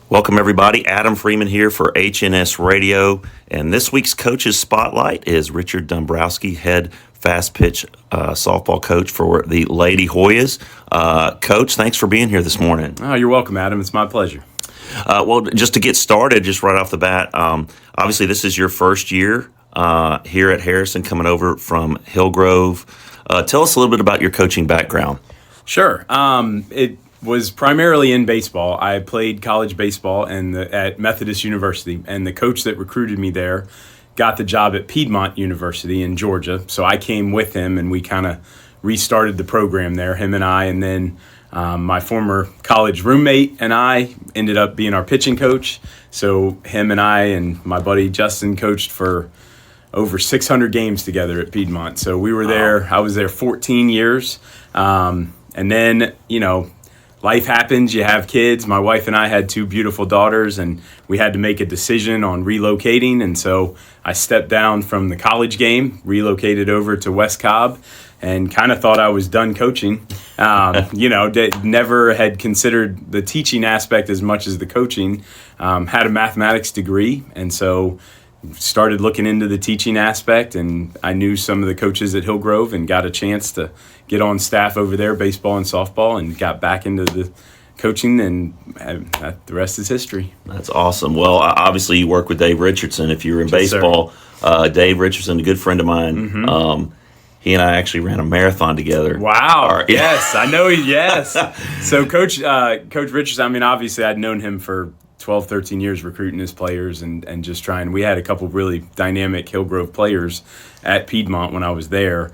Welcome, everybody. Adam Freeman here for HNS Radio. And this week's Coach's Spotlight is Richard Dombrowsky, head fast pitch softball coach for the Lady Hoyas. Coach, thanks for being here this morning. Oh, you're welcome, Adam. It's my pleasure. Well, just to get started, just right off the bat, obviously this is your first year here at Harrison, coming over from Hillgrove. Tell us a little bit about your coaching background. Sure. It was primarily in baseball. I played college baseball at Methodist University, and the coach that recruited me there got the job at Piedmont University in Georgia. So I came with him, and we kind of restarted the program there, him and I. And then my former college roommate and I ended up being our pitching coach. So him and I and my buddy Justin coached for over 600 games together at Piedmont. So we were there. I was there 14 years. And then, life happens, you have kids. My wife and I had two beautiful daughters, and we had to make a decision on relocating. And so I stepped down from the college game, relocated over to West Cobb, and kind of thought I was done coaching. Never had considered the teaching aspect as much as the coaching. Had a mathematics degree, and so started looking into the teaching aspect, and I knew some of the coaches at Hillgrove and got a chance to get on staff over there, baseball and softball, and got back into the coaching, and the rest is history. That's awesome. Well, obviously you work with Dave Richardson. If you're in baseball, Dave Richardson, a good friend of mine, he and I actually ran a marathon together. Wow. Yes, I know. Yes. So Coach Richardson, obviously I'd known him for 12, 13 years recruiting his players and just trying. We had a couple really dynamic Hillgrove players at Piedmont when I was there.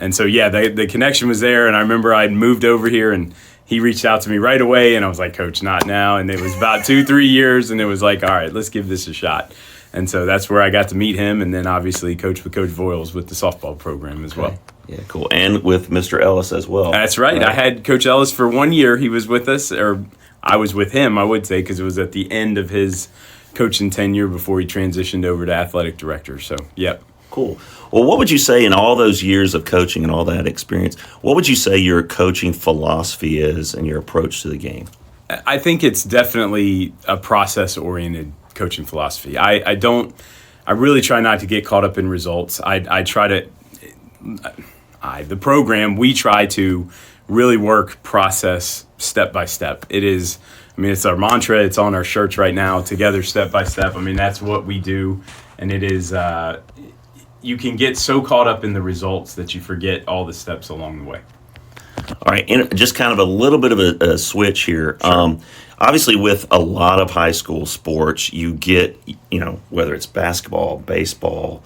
And so, the connection was there. And I remember I'd moved over here and he reached out to me right away. And I was like, Coach, not now. And it was about 2-3 years. And it was like, all right, let's give this a shot. And so that's where I got to meet him. And then obviously coach with Coach Voiles with the softball program as well. Yeah, cool. And with Mr. Ellis as well. That's right. I had Coach Ellis for 1 year. He was with us, or I was with him, I would say, because it was at the end of his coaching tenure before he transitioned over to athletic director. So, yep. Cool. Well, what would you say in all those years of coaching and all that experience, what would you say your coaching philosophy is and your approach to the game? I think it's definitely a process-oriented coaching philosophy. I really try not to get caught up in results. The program, we try to really work process step by step. It is, it's our mantra. It's on our shirts right now, together step by step. That's what we do. And it is, you can get so caught up in the results that you forget all the steps along the way. All right, and just kind of a little bit of a switch here. Sure. Obviously, with a lot of high school sports, you get, whether it's basketball, baseball,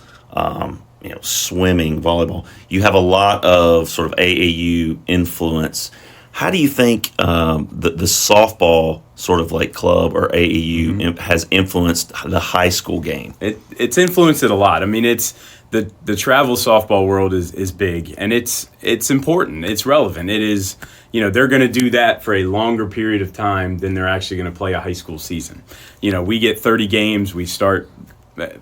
swimming, volleyball, you have a lot of sort of AAU influence. How do you think the softball sort of like club or AAU has influenced the high school game? It's influenced it a lot. It's the travel softball world is big, and it's important. It's relevant. It is, they're going to do that for a longer period of time than they're actually going to play a high school season. We get 30 games. We start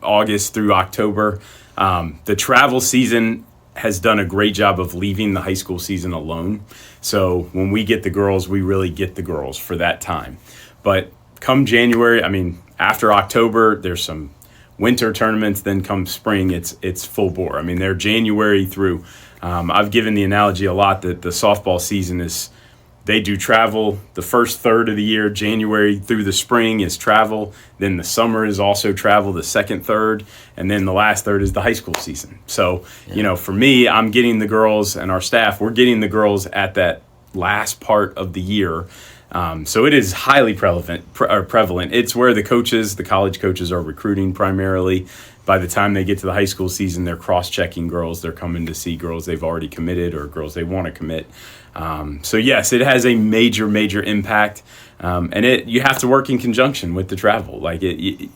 August through October. The travel season has done a great job of leaving the high school season alone. So when we get the girls, we really get the girls for that time. But come January, after October, there's some winter tournaments. Then come spring, it's full bore. They're January through. I've given the analogy a lot that the softball season is, they do travel the first third of the year. January through the spring is travel. Then the summer is also travel, the second third. And then the last third is the high school season. So, for me, I'm getting the girls, and our staff, we're getting the girls at that last part of the year. So it is highly prevalent. It's where the college coaches are recruiting primarily. By the time they get to the high school season, they're cross-checking girls. They're coming to see girls they've already committed or girls they want to commit. So yes, it has a major, major impact. And you have to work in conjunction with the travel. Like the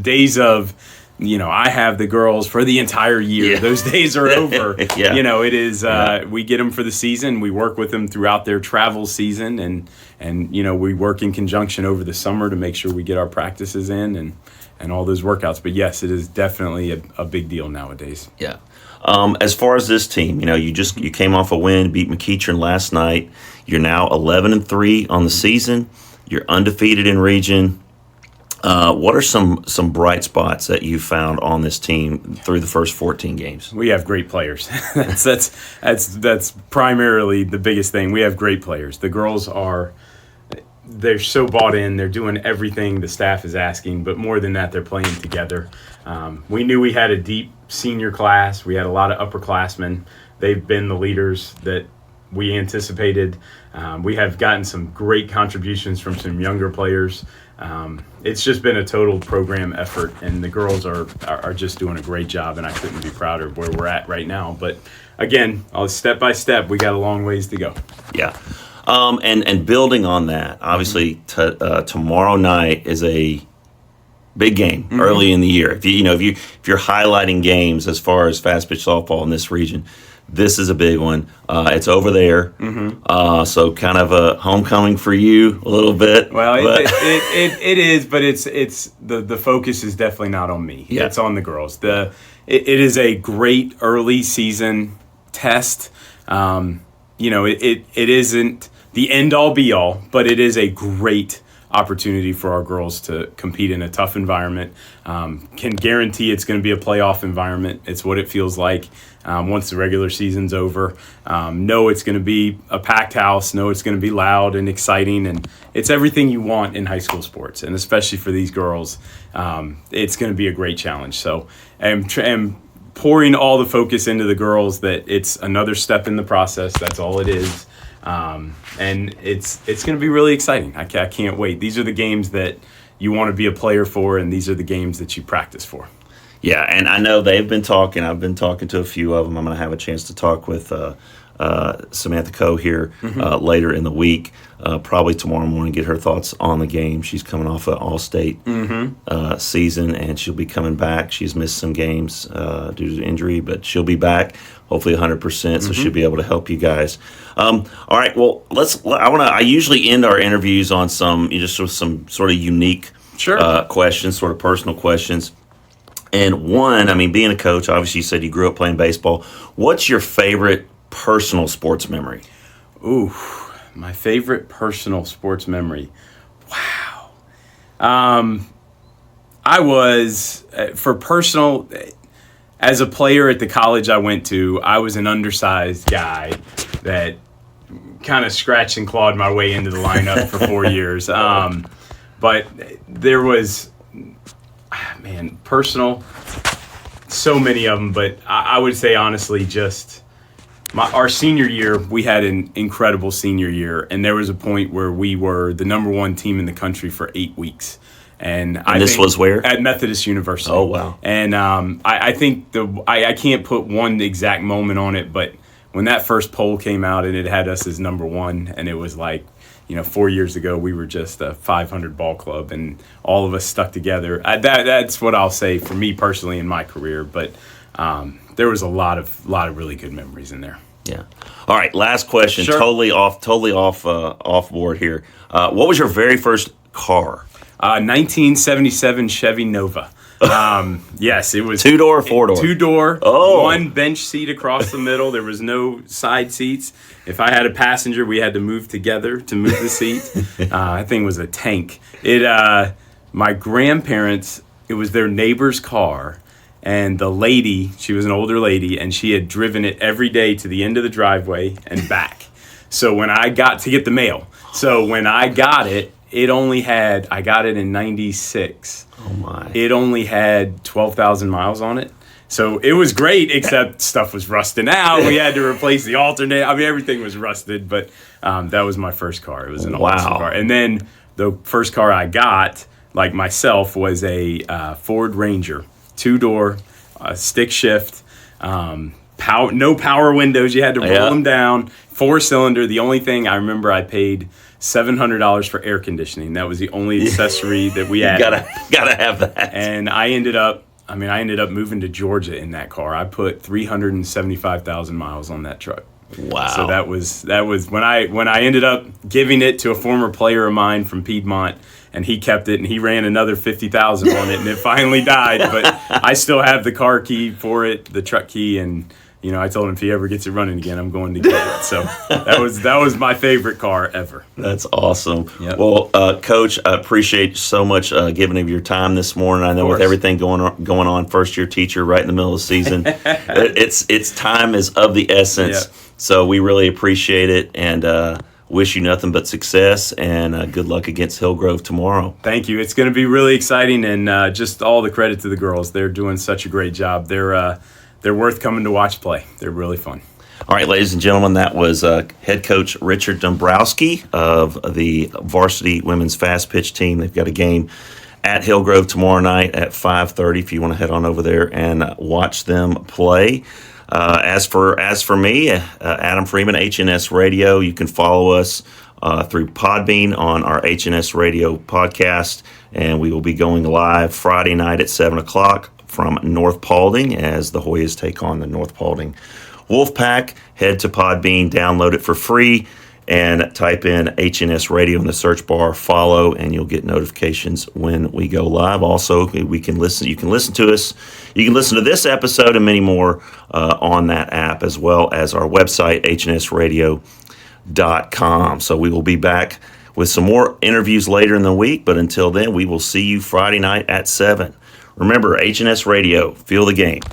days of, I have the girls for the entire year. Yeah. Those days are over. Yeah. It is, we get them for the season. We work with them throughout their travel season, and we work in conjunction over the summer to make sure we get our practices in and all those workouts. But yes, it is definitely a big deal nowadays. Yeah. As far as this team, you came off a win, beat McEachern last night. You're now 11-3 on the season. You're undefeated in region. What are some bright spots that you found on this team through the first 14 games? We have great players. that's primarily the biggest thing. We have great players. The girls they're so bought in. They're doing everything the staff is asking, but more than that, they're playing together. We knew we had a deep senior class. We had a lot of upperclassmen. They've been the leaders that we anticipated. We have gotten some great contributions from some younger players. It's just been a total program effort, and the girls are just doing a great job, and I couldn't be prouder of where we're at right now. But again, step by step, we got a long ways to go. Yeah. And building on that, obviously tomorrow night is a big game early in the year. If you're highlighting games as far as fast pitch softball in this region, this is a big one. It's over there, so kind of a homecoming for you a little bit. Well, it is, but it's the focus is definitely not on me. Yeah. It's on the girls. It is a great early season test. It isn't the end all be all, but it is a great opportunity for our girls to compete in a tough environment. Can guarantee it's going to be a playoff environment. It's what it feels like once the regular season's over. Know it's going to be a packed house. Know it's going to be loud and exciting, and it's everything you want in high school sports, and especially for these girls, it's going to be a great challenge. So I'm pouring all the focus into the girls that it's another step in the process. That's all it is. And it's going to be really exciting. I can't wait. These are the games that you want to be a player for, and these are the games that you practice for. Yeah, and I know they've been talking. I've been talking to a few of them. I'm going to have a chance to talk with Samantha Coe here later in the week, probably tomorrow morning, get her thoughts on the game. She's coming off an all-state season, and she'll be coming back. She's missed some games due to injury, but she'll be back, hopefully 100%, so she'll be able to help you guys. All right, well, I usually end our interviews on some sort of unique questions, sort of personal questions. And one, being a coach, obviously you said you grew up playing baseball. What's your favorite personal sports memory? Ooh, my favorite personal sports memory. Wow. I was, for personal, as a player at the college I went to, I was an undersized guy that kind of scratched and clawed my way into the lineup for 4 years. But there was, personal, so many of them, but I would say honestly just our senior year, we had an incredible senior year, and there was a point where we were the number one team in the country for 8 weeks. And this was where? At Methodist University. Oh, wow. And I think I can't put one exact moment on it, but when that first poll came out and it had us as number one, and it was like, 4 years ago, we were just a 500 ball club, and all of us stuck together. That's what I'll say for me personally in my career. But there was a lot of really good memories in there. Yeah. All right. Last question. Sure. Totally off board here. What was your very first car? 1977 Chevy Nova. Yes, it was 2-door or 4-door? 2-door. Oh. One bench seat across the middle. There was no side seats. If I had a passenger, we had to move together to move the seat. That thing was a tank. My grandparents, it was their neighbor's car, and the lady, she was an older lady, and she had driven it every day to the end of the driveway and back. So when I got to get the mail, I got it in 96. Oh my. It only had 12,000 miles on it. So it was great, except stuff was rusting out. We had to replace the alternate. Everything was rusted, but that was my first car. It was an awesome car. And then the first car I got, like myself, was a Ford Ranger, 2-door, stick shift, no power windows. You had to roll them down, 4-cylinder. The only thing I remember, I paid $700 for air conditioning. That was the only accessory that we had. Gotta have that. And I ended up moving to Georgia in that car. I put 375,000 miles on that truck. Wow. So that was when I ended up giving it to a former player of mine from Piedmont, and he kept it, and he ran another 50,000 on it, and it finally died. But I still have the car key for it, the truck key, and I told him if he ever gets it running again, I'm going to get it. So that was my favorite car ever. That's awesome. Yep. Well, Coach, I appreciate so much giving of your time this morning. I know with everything going on, first year teacher right in the middle of the season, it's time is of the essence. Yep. So we really appreciate it and wish you nothing but success and good luck against Hillgrove tomorrow. Thank you. It's going to be really exciting, and just all the credit to the girls. They're doing such a great job. They're worth coming to watch play. They're really fun. All right, ladies and gentlemen, that was head coach Richard Dombrowsky of the varsity women's fast pitch team. They've got a game at Hillgrove tomorrow night at 5:30 if you want to head on over there and watch them play. As for me, Adam Freeman, HNS Radio, you can follow us through Podbean on our HNS Radio podcast, and we will be going live Friday night at 7 o'clock from North Paulding as the Hoyas take on the North Paulding Wolfpack. Head to Podbean, download it for free, and type in HNS Radio in the search bar, follow, and you'll get notifications when we go live. Also, you can listen to us. You can listen to this episode and many more on that app, as well as our website, hnsradio.com. So we will be back with some more interviews later in the week, but until then, we will see you Friday night at 7. Remember, HNS Radio, feel the game.